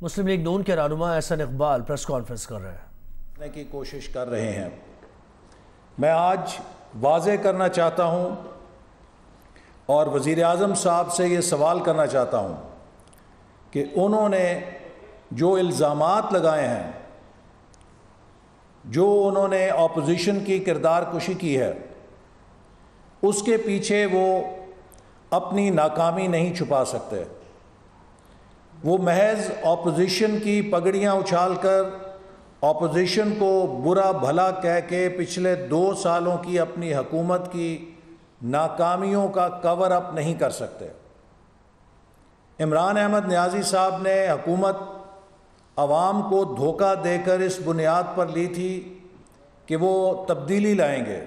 مسلم league نون کے رہنما Ahsan Iqbal press conference کر رہے ہیں کی کوشش کر رہے ہیں۔ میں آج واضح کرنا چاہتا ہوں اور وزیر اعظم صاحب سے یہ سوال کرنا چاہتا ہوں کہ انہوں نے جو الزامات لگائے ہیں، جو انہوں نے اپوزیشن کی کردار کشی کی ہے، اس کے پیچھے وہ اپنی ناکامی نہیں چھپا سکتے۔ وہ محض اپوزیشن کی پگڑیاں اچھال کر اپوزیشن کو برا بھلا کہہ کے پچھلے 2 سالوں کی اپنی حکومت کی ناکامیوں کا کور اپ نہیں کر سکتے۔ عمران احمد نیازی صاحب نے حکومت عوام کو دھوکہ دے کر اس بنیاد پر لی تھی کہ وہ تبدیلی لائیں گے،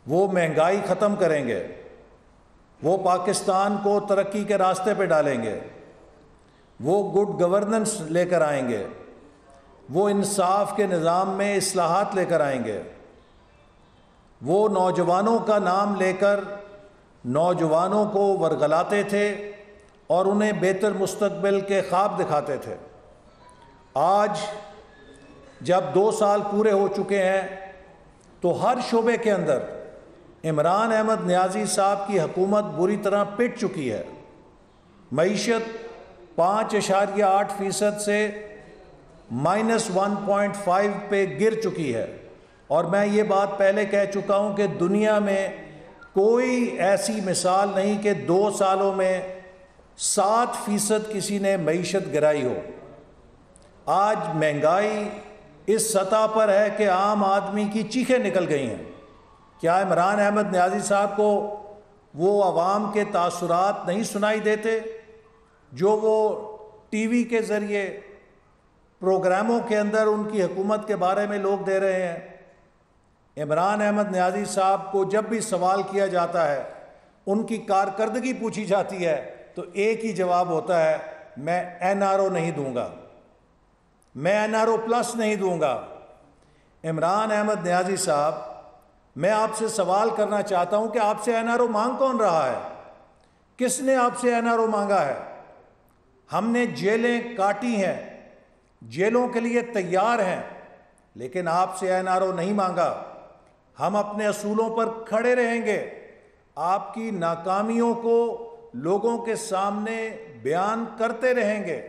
وہ مہنگائی ختم کریں گے، وہ پاکستان کو ترقی کے راستے پہ ڈالیں گے، وہ گڈ گورننس لے کر آئیں گے، وہ انصاف کے نظام میں اصلاحات لے کر آئیں گے، وہ نوجوانوں کا نام لے کر نوجوانوں کو ورغلاتے تھے اور انہیں بہتر مستقبل کے خواب دکھاتے تھے۔ آج جب 2 سال پورے ہو چکے ہیں تو ہر شعبے کے اندر عمران احمد نیازی صاحب کی حکومت بری طرح پٹ چکی ہے۔ معیشت 5.8% سے -1.5 پہ گر چکی ہے، اور میں یہ بات پہلے کہہ چکا ہوں کہ دنیا میں کوئی ایسی مثال نہیں کہ 2 سالوں میں 7% کسی نے معیشت گرائی ہو۔ آج مہنگائی اس سطح پر ہے کہ عام آدمی کی چیخیں نکل گئی ہیں۔ کیا عمران احمد نیازی صاحب کو وہ عوام کے تاثرات نہیں سنائی دیتے جو وہ ٹی وی کے ذریعے پروگراموں کے اندر ان کی حکومت کے بارے میں لوگ دے رہے ہیں؟ عمران احمد نیازی صاحب کو جب بھی سوال کیا جاتا ہے، ان کی کارکردگی پوچھی جاتی ہے، تو ایک ہی جواب ہوتا ہے، میں NRO نہیں دوں گا، میں NRO+ نہیں دوں گا۔ عمران احمد نیازی صاحب، میں آپ سے سوال کرنا چاہتا ہوں کہ آپ سے NRO مانگ کون رہا ہے؟ کس نے آپ سے NRO مانگا ہے؟ ہم نے جیلیں کاٹی ہیں، جیلوں کے لیے تیار ہیں، لیکن آپ سے NRO نہیں مانگا۔ ہم اپنے اصولوں پر کھڑے رہیں گے، آپ کی ناکامیوں کو لوگوں کے سامنے بیان کرتے رہیں گے،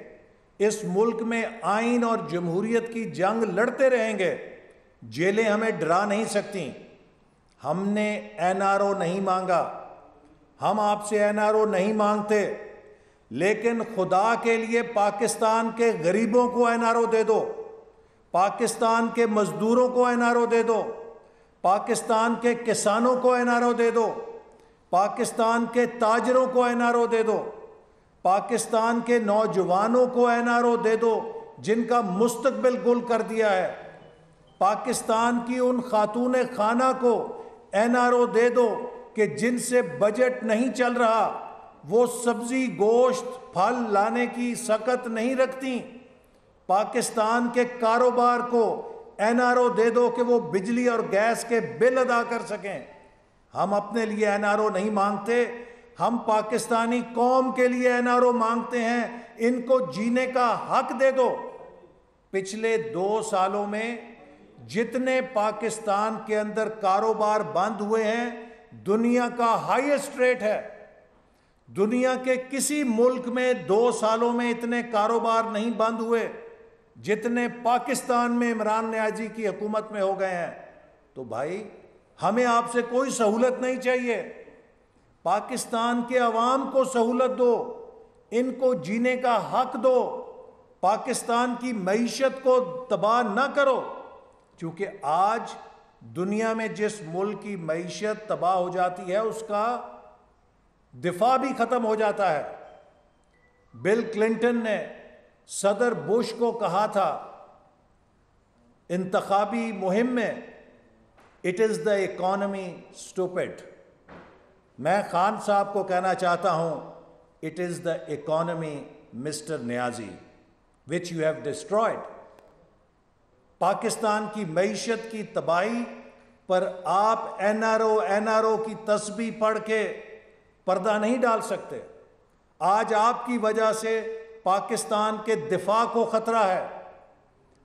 اس ملک میں آئین اور جمہوریت کی جنگ لڑتے رہیں گے۔ جیلیں ہمیں ڈرا نہیں سکتیں۔ ہم نے NRO نہیں مانگا، ہم آپ سے NRO نہیں مانگتے، لیکن خدا کے لیے پاکستان کے غریبوں کو NRO دے دو، پاکستان کے مزدوروں کو NRO دے دو، پاکستان کے کسانوں کو NRO دے دو، پاکستان کے تاجروں کو NRO دے دو، پاکستان کے نوجوانوں کو NRO دے دو جن کا مستقبل گل کر دیا ہے، پاکستان کی ان خاتون خانہ کو NRO دے دو کہ جن سے بجٹ نہیں چل رہا، وہ سبزی گوشت پھل لانے کی سکت نہیں رکھتی۔ پاکستان کے کاروبار کو NRO دے دو کہ وہ بجلی اور گیس کے بل ادا کر سکیں۔ ہم اپنے لیے NRO نہیں مانگتے، ہم پاکستانی قوم کے لیے NRO مانگتے ہیں۔ ان کو جینے کا حق دے دو۔ پچھلے 2 سالوں میں جتنے پاکستان کے اندر کاروبار بند ہوئے ہیں، دنیا کا ہائیسٹ ریٹ ہے۔ دنیا کے کسی ملک میں 2 سالوں میں اتنے کاروبار نہیں بند ہوئے جتنے پاکستان میں عمران نیازی کی حکومت میں ہو گئے ہیں۔ تو بھائی، ہمیں آپ سے کوئی سہولت نہیں چاہیے، پاکستان کے عوام کو سہولت دو، ان کو جینے کا حق دو، پاکستان کی معیشت کو تباہ نہ کرو، کیونکہ آج دنیا میں جس ملک کی معیشت تباہ ہو جاتی ہے اس کا دفاع بھی ختم ہو جاتا ہے۔ بل کلنٹن نے صدر بش کو کہا تھا انتخابی مہم میں، "It is the economy, stupid." میں خان صاحب کو کہنا چاہتا ہوں، "It is the economy, Mr. Niazi, which you have destroyed." Pakistan کی معیشت کی تباہی پر آپ NRO کی تسبیح پڑھ کے پردہ نہیں ڈال سکتے۔ آج آپ کی وجہ سے پاکستان کے دفاع کو خطرہ ہے۔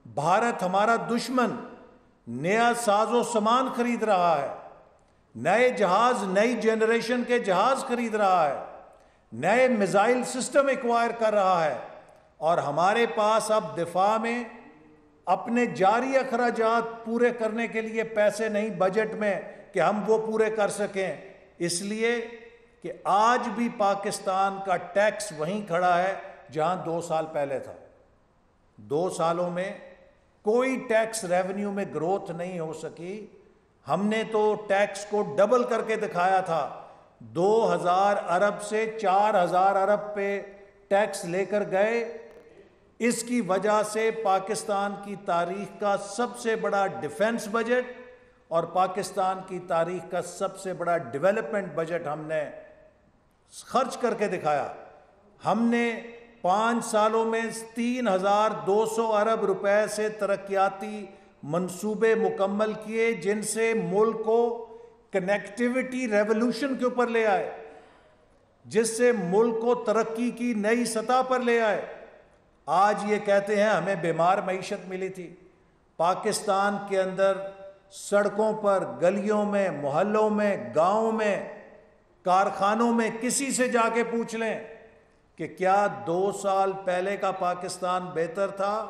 بھارت ہمارا دشمن نیا ساز و سامان خرید رہا ہے، نئے جہاز، نئی جنریشن کے جہاز خرید رہا ہے، نئے میزائل سسٹم ایکوائر کر رہا ہے، اور ہمارے پاس اب دفاع میں اپنے جاری اخراجات پورے کرنے کے لیے پیسے نہیں بجٹ میں کہ ہم وہ پورے کر سکیں، اس لیے کہ آج بھی پاکستان کا ٹیکس وہیں کھڑا ہے جہاں 2 سال پہلے تھا۔ 2 سالوں میں کوئی ٹیکس ریونیو میں گروتھ نہیں ہو سکی۔ ہم نے تو ٹیکس کو ڈبل کر کے دکھایا تھا، 2000 ارب سے 4000 ارب پہ ٹیکس لے کر گئے۔ اس کی وجہ سے پاکستان کی تاریخ کا سب سے بڑا ڈیفنس بجٹ اور پاکستان کی تاریخ کا سب سے بڑا ڈیولپمنٹ بجٹ ہم نے خرچ کر کے دکھایا۔ ہم نے 5 سالوں میں 3200 ارب روپے سے ترقیاتی منصوبے مکمل کیے، جن سے ملک کو کنیکٹیوٹی ریولوشن کے اوپر لے آئے، جس سے ملک کو ترقی کی نئی سطح پر لے آئے۔ آج یہ کہتے ہیں ہمیں بیمار معیشت ملی تھی۔ پاکستان کے اندر سڑکوں پر، گلیوں میں، محلوں میں، گاؤں میں، کارخانوں میں کسی سے جا کے پوچھ لیں کہ کیا 2 سال پہلے کا پاکستان بہتر تھا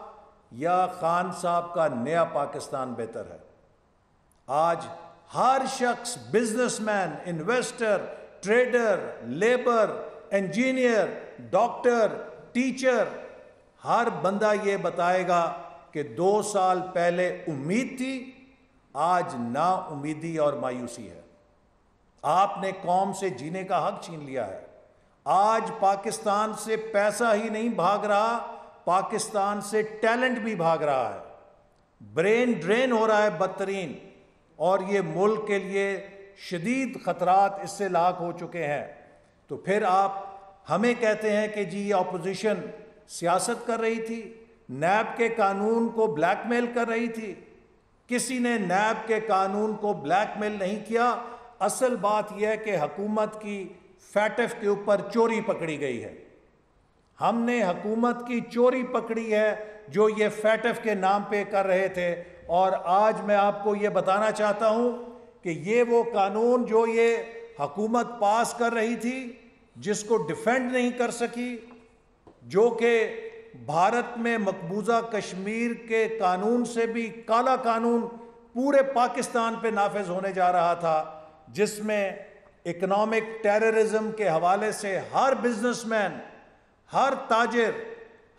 یا خان صاحب کا نیا پاکستان بہتر ہے۔ آج ہر شخص، businessman, investor, trader, labour, engineer, doctor, teacher, ہر بندہ یہ بتائے گا کہ 2 سال پہلے امید تھی، آج نا امیدی اور مایوسی ہے۔ آپ نے قوم سے جینے کا حق چھین لیا ہے۔ آج پاکستان سے پیسہ ہی نہیں بھاگ رہا، پاکستان سے ٹیلنٹ بھی بھاگ رہا ہے۔ برین ڈرین ہو رہا ہے بدترین، اور یہ ملک کے لیے شدید خطرات اس سے لاحق ہو چکے ہیں۔ تو پھر آپ ہمیں کہتے ہیں کہ جی یہ اپوزیشن سیاست کر رہی تھی، نیب کے قانون کو بلیک میل کر رہی تھی۔ کسی نے نیب کے قانون کو بلیک میل نہیں کیا۔ اصل بات یہ ہے کہ حکومت کی فیٹف کے اوپر چوری پکڑی گئی ہے۔ ہم نے حکومت کی چوری پکڑی ہے جو یہ فیٹف کے نام پہ کر رہے تھے، اور آج میں آپ کو یہ بتانا چاہتا ہوں کہ یہ وہ قانون جو یہ حکومت پاس کر رہی تھی، جس کو ڈیفینڈ نہیں کر سکی، جو کہ بھارت میں مقبوضہ کشمیر کے قانون سے بھی کالا قانون پورے پاکستان پہ نافذ ہونے جا رہا تھا، جس میں اکنامک ٹیررزم کے حوالے سے ہر بزنس مین، ہر تاجر،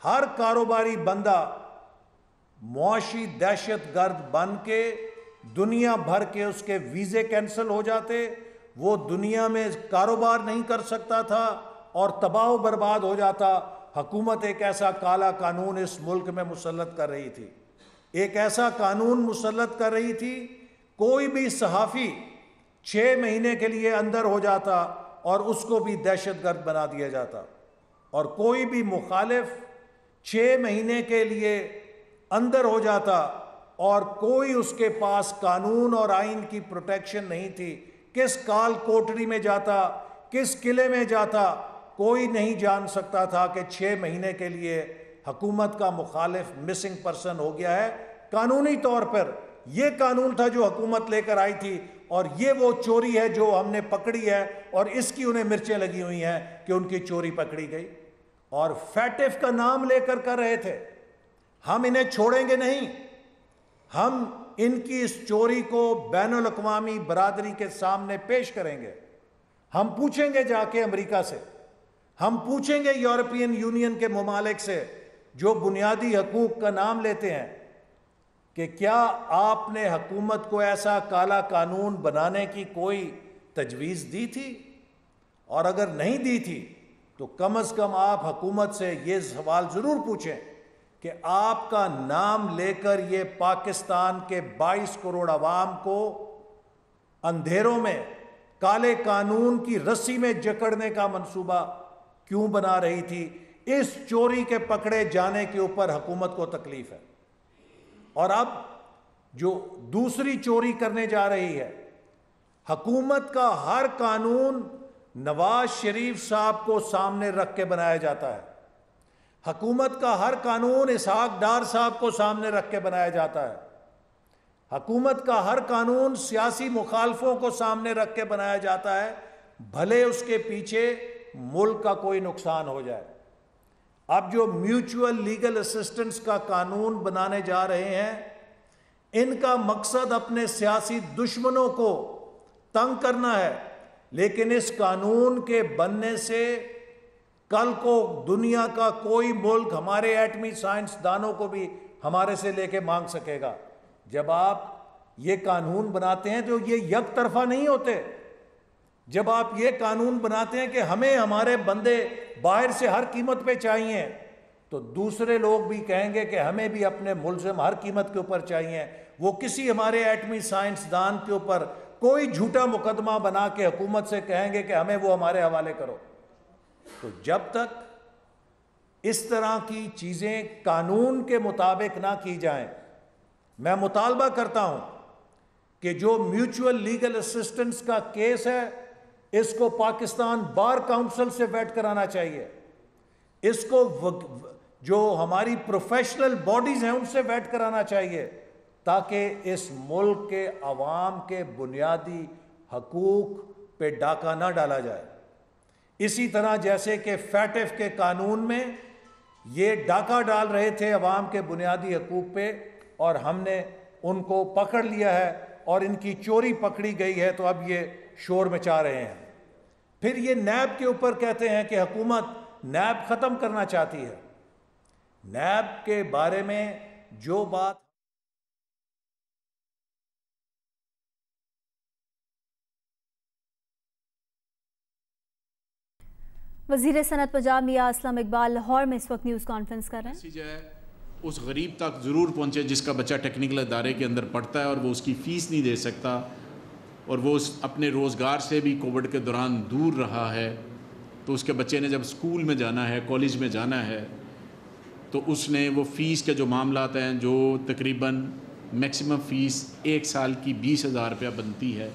ہر کاروباری بندہ معاشی دہشت گرد بن کے دنیا بھر کے اس کے ویزے کینسل ہو جاتے، وہ دنیا میں کاروبار نہیں کر سکتا تھا اور تباہ و برباد ہو جاتا۔ حکومت ایک ایسا کالا قانون اس ملک میں مسلط کر رہی تھی، ایک ایسا قانون مسلط کر رہی تھی، کوئی بھی صحافی 6 مہینے کے لیے اندر ہو جاتا اور اس کو بھی دہشت گرد بنا دیا جاتا، اور کوئی بھی مخالف 6 مہینے کے لیے اندر ہو جاتا اور کوئی اس کے پاس قانون اور آئین کی پروٹیکشن نہیں تھی۔ کس کال کوٹری میں جاتا، کس قلعے میں جاتا، کوئی نہیں جان سکتا تھا کہ 6 مہینے کے لیے حکومت کا مخالف مسنگ پرسن ہو گیا ہے۔ قانونی طور پر یہ قانون تھا جو حکومت لے کر آئی تھی، اور یہ وہ چوری ہے جو ہم نے پکڑی ہے، اور اس کی انہیں مرچیں لگی ہوئی ہیں کہ ان کی چوری پکڑی گئی، اور فیٹف کا نام لے کر رہے تھے۔ ہم انہیں چھوڑیں گے نہیں، ہم ان کی اس چوری کو بین الاقوامی برادری کے سامنے پیش کریں گے۔ ہم پوچھیں گے جا کے امریکہ سے، ہم پوچھیں گے یورپین یونین کے ممالک سے جو بنیادی حقوق کا نام لیتے ہیں کہ کیا آپ نے حکومت کو ایسا کالا قانون بنانے کی کوئی تجویز دی تھی؟ اور اگر نہیں دی تھی تو کم از کم آپ حکومت سے یہ سوال ضرور پوچھیں کہ آپ کا نام لے کر یہ پاکستان کے 22 کروڑ عوام کو اندھیروں میں کالے قانون کی رسی میں جکڑنے کا منصوبہ کیوں بنا رہی تھی؟ اس چوری کے پکڑے جانے کے اوپر حکومت کو تکلیف ہے۔ اور اب جو دوسری چوری کرنے جا رہی ہے، حکومت کا ہر قانون نواز شریف صاحب کو سامنے رکھ کے بنایا جاتا ہے۔ حکومت کا ہر قانون اسحاق ڈار صاحب کو سامنے رکھ کے بنایا جاتا ہے. حکومت کا ہر قانون سیاسی مخالفوں کو سامنے رکھ کے بنایا جاتا ہے، بھلے اس کے پیچھے ملک کا کوئی نقصان ہو جائے. اب جو میوچول لیگل اسسٹنس کا قانون بنانے جا رہے ہیں، ان کا مقصد اپنے سیاسی دشمنوں کو تنگ کرنا ہے، لیکن اس قانون کے بننے سے کل کو دنیا کا کوئی ملک ہمارے ایٹمی سائنسدانوں کو بھی ہمارے سے لے کے مانگ سکے گا. جب آپ یہ قانون بناتے ہیں تو یہ یک طرفہ نہیں ہوتے. جب آپ یہ قانون بناتے ہیں کہ ہمیں ہمارے بندے باہر سے ہر قیمت پہ چاہیے، تو دوسرے لوگ بھی کہیں گے کہ ہمیں بھی اپنے ملزم ہر قیمت کے اوپر چاہیے. وہ کسی ہمارے ایٹمی سائنسدان کے اوپر کوئی جھوٹا مقدمہ بنا کے حکومت سے کہیں گے کہ ہمیں وہ ہمارے حوالے کرو. تو جب تک اس طرح کی چیزیں قانون کے مطابق نہ کی جائیں، میں مطالبہ کرتا ہوں کہ جو میوچول لیگل اسسٹنس کا کیس ہے، اس کو پاکستان بار کاؤنسل سے ویٹ کرانا چاہیے. اس کو جو ہماری پروفیشنل باڈیز ہیں ان سے ویٹ کرانا چاہیے، تاکہ اس ملک کے عوام کے بنیادی حقوق پہ ڈاکہ نہ ڈالا جائے. اسی طرح جیسے کہ فیٹف کے قانون میں یہ ڈاکہ ڈال رہے تھے عوام کے بنیادی حقوق پہ، اور ہم نے ان کو پکڑ لیا ہے اور ان کی چوری پکڑی گئی ہے، تو اب یہ شور مچا رہے ہیں. پھر یہ نیب کے اوپر کہتے ہیں کہ حکومت نیب ختم کرنا چاہتی ہے. نیب کے بارے میں جو بات وزیر صنعت پنجاب میاں اسلم اقبال لاہور میں اس وقت نیوز کانفرنس کر رہے ہیں. میسیج ہے اس غریب تک ضرور پہنچے جس کا بچہ ٹیکنیکل ادارے کے اندر پڑھتا ہے اور وہ اس کی فیس نہیں دے سکتا، اور وہ اپنے روزگار سے بھی کووڈ کے دوران دور رہا ہے. تو اس کے بچے نے جب اسکول میں جانا ہے، کالج میں جانا ہے، تو اس نے وہ فیس کے جو معاملات ہیں، جو تقریباً میکسیمم فیس ایک سال کی 20,000 روپیہ بنتی ہے،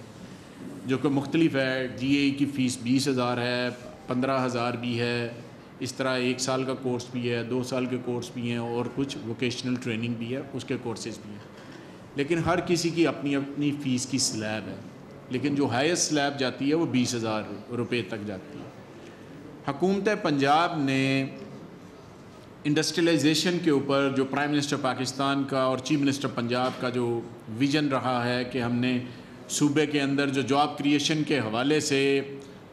جو کہ مختلف ہے. ڈی اے کی فیس 20,000 ہے، 15,000 بھی ہے. اس طرح ایک سال کا کورس بھی ہے، 2 سال کے کورس بھی ہیں، اور کچھ ووکیشنل ٹریننگ بھی ہے، اس کے کورسز بھی ہیں. لیکن ہر کسی کی اپنی اپنی فیس کی سلیب ہے، لیکن جو ہائیسٹ سلیب جاتی ہے وہ 20,000 روپے تک جاتی ہے. حکومت پنجاب نے انڈسٹریلائزیشن کے اوپر جو پرائم منسٹر پاکستان کا اور چیف منسٹر پنجاب کا جو ویژن رہا ہے کہ ہم نے صوبے کے اندر جو جاب کریشن کے حوالے سے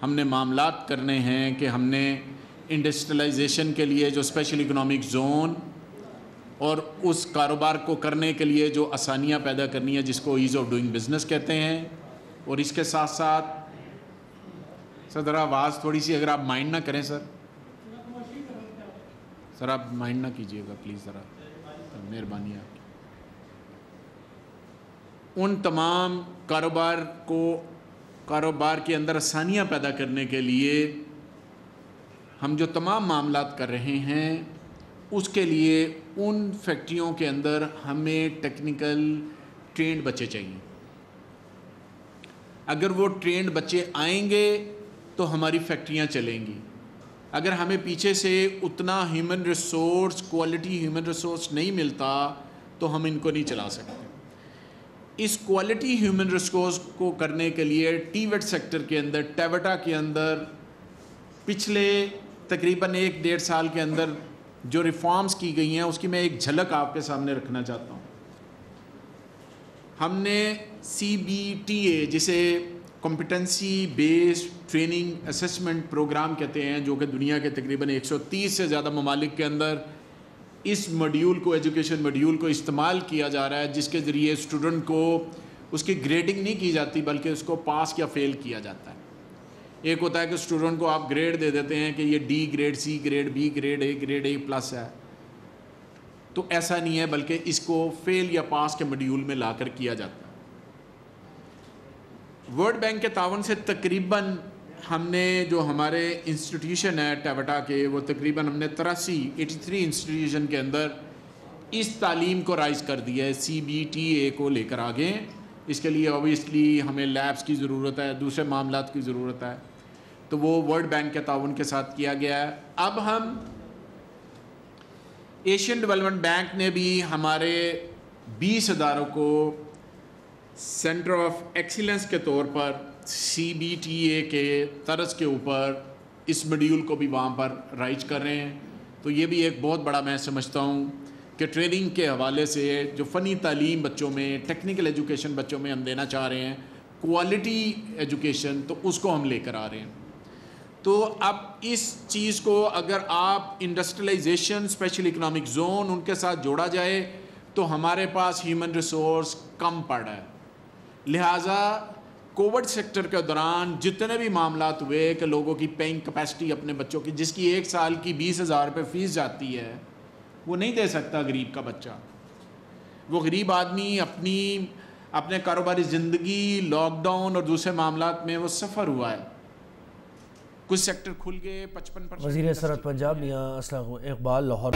ہم نے معاملات کرنے ہیں، کہ ہم نے انڈسٹریلائزیشن کے لیے جو اسپیشل اکنامک زون اور اس کاروبار کو کرنے کے لیے جو آسانیاں پیدا کرنی ہے، جس کو ایز آف ڈوئنگ بزنس کہتے ہیں. اور اس کے ساتھ ساتھ سر ذرا آواز تھوڑی سی اگر آپ مائنڈ نہ کریں سر آپ مائنڈ نہ کیجیے گا پلیز، ذرا مہربانی ہے آپ کی. ان تمام کاروبار کے اندر آسانیاں پیدا کرنے کے لیے ہم جو تمام معاملات کر رہے ہیں، اس کے لیے ان فیکٹریوں کے اندر ہمیں ٹیکنیکل ٹرینڈ بچے چاہیے. اگر وہ ٹرینڈ بچے آئیں گے تو ہماری فیکٹریاں چلیں گی. اگر ہمیں پیچھے سے اتنا human resource, quality human resource نہیں ملتا تو ہم ان کو نہیں چلا سکتے. اس کوالٹی ہیومن ریسورس کو کرنے کے لیے ٹی ویٹ سیکٹر کے اندر، ٹیوٹا کے اندر پچھلے تقریباً 1-1.5 سال کے اندر جو ریفارمز کی گئی ہیں، اس کی میں ایک جھلک آپ کے سامنے رکھنا چاہتا ہوں. ہم نے CBTA جسے competency based training assessment programme کہتے ہیں، جو کہ دنیا کے تقریباً 130 سے زیادہ ممالک کے اندر اس ماڈیول کو، ایجوکیشن ماڈیول کو استعمال کیا جا رہا ہے، جس کے ذریعے اسٹوڈنٹ کو اس کی گریڈنگ نہیں کی جاتی بلکہ اس کو پاس یا فیل کیا جاتا ہے. ایک ہوتا ہے کہ اسٹوڈنٹ کو آپ گریڈ دے دیتے ہیں کہ یہ D grade, C grade, B grade, grade A+ ہے. تو ایسا نہیں ہے، بلکہ اس کو فیل یا پاس کے ماڈیول میں لا کر کیا جاتا ہے. ورلڈ بینک کے تعاون سے تقریباً ہم نے جو ہمارے انسٹیٹیوشن ہے ٹیوٹا کے، وہ تقریباً ہم نے 83 انسٹیٹیوشن کے اندر اس تعلیم کو رائز کر دیا ہے، CBTA کو لے کر آگے. اس کے لیے اوبیسلی ہمیں لیبس کی ضرورت ہے، دوسرے معاملات کی ضرورت ہے، تو وہ ورلڈ بینک کے تعاون کے ساتھ کیا گیا ہے. اب ہم ایشین ڈیولپمنٹ بینک نے بھی ہمارے 20 اداروں کو سینٹر آف ایکسیلنس کے طور پر CBTA کے طرز کے اوپر اس ماڈیول کو بھی وہاں پر رائج کر رہے ہیں. تو یہ بھی ایک بہت بڑا میں سمجھتا ہوں کہ ٹریننگ کے حوالے سے جو فنی تعلیم بچوں میں، ٹیکنیکل ایجوکیشن بچوں میں ہم دینا چاہ رہے ہیں، کوالٹی ایجوکیشن، تو اس کو ہم لے کر آ رہے ہیں. تو اب اس چیز کو اگر آپ انڈسٹریلائزیشن، اسپیشل اکنامک زون ان کے ساتھ جوڑا جائے تو ہمارے پاس ہیومن ریسورس کم پڑ رہا ہے. لہٰذا کووڈ سیکٹر کے دوران جتنے بھی معاملات ہوئے کہ لوگوں کی پیئنگ کیپیسٹی اپنے بچوں کی، جس کی 1 سال کی 20,000 روپے فیس جاتی ہے، وہ نہیں دے سکتا غریب کا بچہ. وہ غریب آدمی اپنے کاروباری زندگی، لاک ڈاؤن اور دوسرے معاملات میں وہ سفر ہوا ہے. کچھ سیکٹر کھل گئے 55%. وزیر صنعت پنجاب میاں اسلم اقبال لاہور